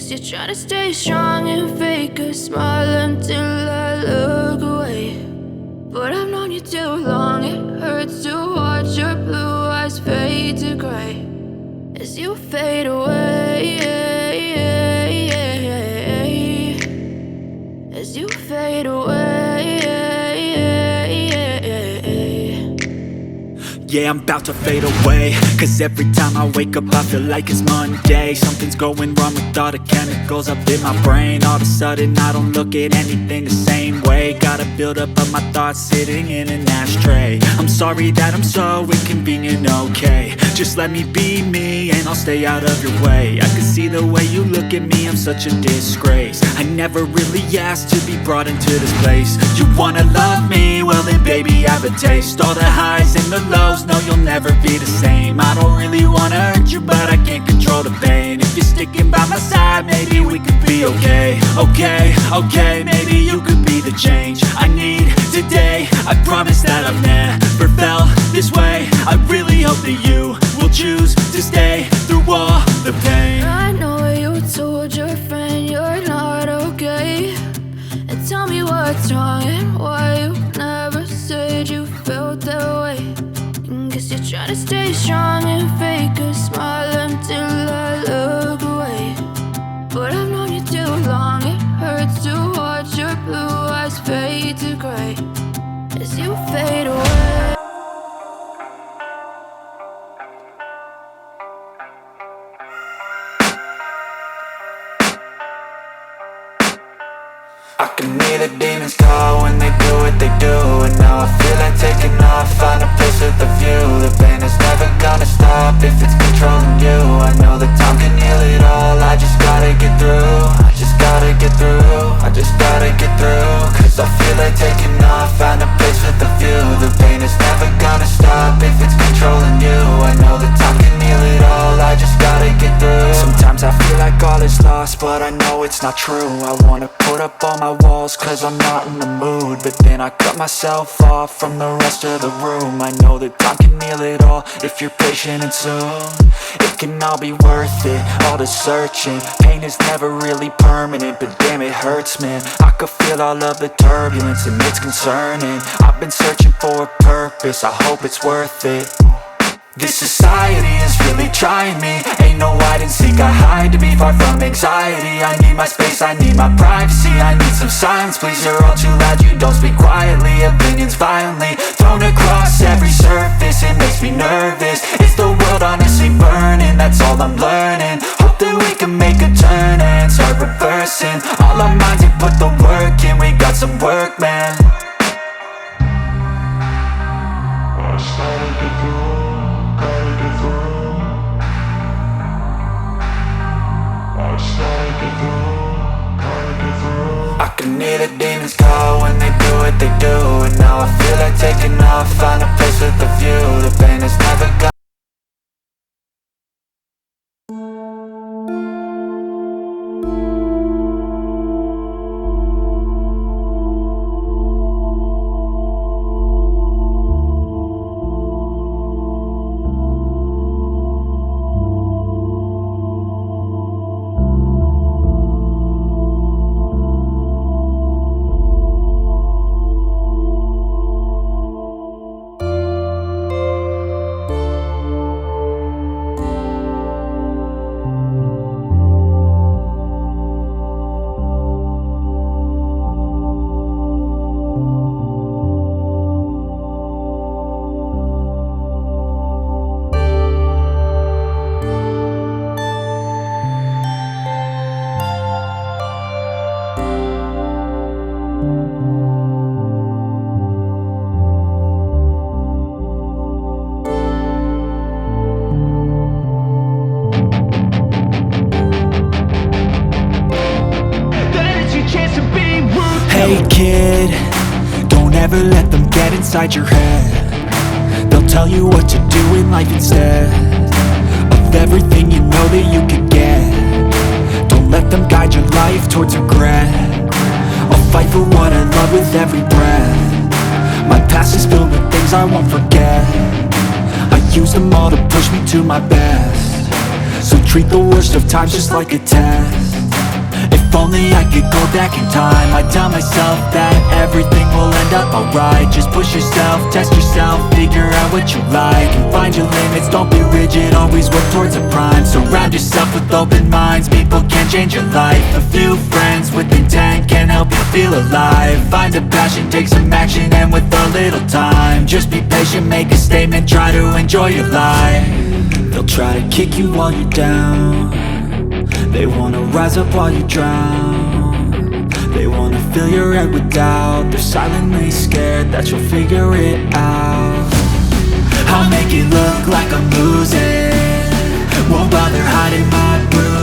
Guess you're trying to stay strong and fake a smile until I look away. But I've known you too long, it hurts to watch your blue eyes fade to gray as you fade away, as you fade away. Yeah, I'm about to fade away, cause every time I wake up I feel like it's Monday. Something's going wrong with all the chemicals up in my brain. All of a sudden I don't look at anything the same way. Gotta build up of my thoughts sitting in an ashtray. I'm sorry that I'm so inconvenient, okay. Just let me be me and I'll stay out of your way. I can see the way you look at me, I'm such a disgrace. I never really asked to be brought into this place. You wanna love me? Well then baby I have a taste. All the highs and the lows, no you'll never be the same. I don't really wanna hurt you but I can't control the pain. If you're sticking by my side maybe we could be okay. Okay, maybe you could be the change I need today. I promise that I've never felt this way. I really hope that you will choose to stay through all the pain. I know you told your friend you're not okay, and tell me what's wrong and why you never said you felt that way. Guess you're trying to stay strong and fake a smile until I look away. But I've known you too long, it hurts to watch your blue eyes fade to gray as you fade away. I can hear the demons call when they do what they do. And now I feel like taking off, find a place with a view. The pain is never gonna stop if it's controlling you. I know that time can heal it all, I just gotta get through. I just gotta get through, I just gotta get through. Cause I feel like taking off, find a place with a view. The pain is never gonna stop if it's controlling you. I know that time can heal it all, I just gotta get through. Sometimes I feel like all is lost, but I know it's not true. I wanna put up all my walls cause I'm not in the mood, but then I cut myself off from the rest of the room. I know that time can heal it all if you're patient, and soon it can all be worth it, all the searching. Pain is never really permanent, but damn it hurts man. I could feel all of the turbulence and it's concerning. I've been searching for a purpose, I hope it's worth it. This society is really trying me. Ain't no hide and seek, I hide to be far from anxiety. I need my space, I need my privacy. I need some silence, please, you're all too loud. You don't speak quietly, opinions violently thrown across every surface. It makes me nervous, is the world honestly burning? That's all I'm learning. Hope that we can make a turn and start reversing all our minds and put the work in. We got some work, man. I started to grow. I can hear the demons call when they do what they do. And now I feel like taking off, find a place with a view. The pain is never gone. Hey kid, don't ever let them get inside your head. They'll tell you what to do in life instead of everything you know that you could get. Don't let them guide your life towards regret. I'll fight for what I love with every breath. My past is filled with things I won't forget. I use them all to push me to my best. So treat the worst of times just like a test. only I could go back in time, I tell myself that everything will end up alright. Just push yourself, test yourself, figure out what you like, and find your limits, don't be rigid, always work towards a prime. Surround yourself with open minds, people can change your life. A few friends with intent can help you feel alive. Find a passion, take some action, and with a little time, just be patient, make a statement, try to enjoy your life. They'll try to kick you while you're down, they wanna rise up while you drown. They wanna fill your head with doubt, they're silently scared that you'll figure it out. I'll make it look like I'm losing, won't bother hiding my bruises.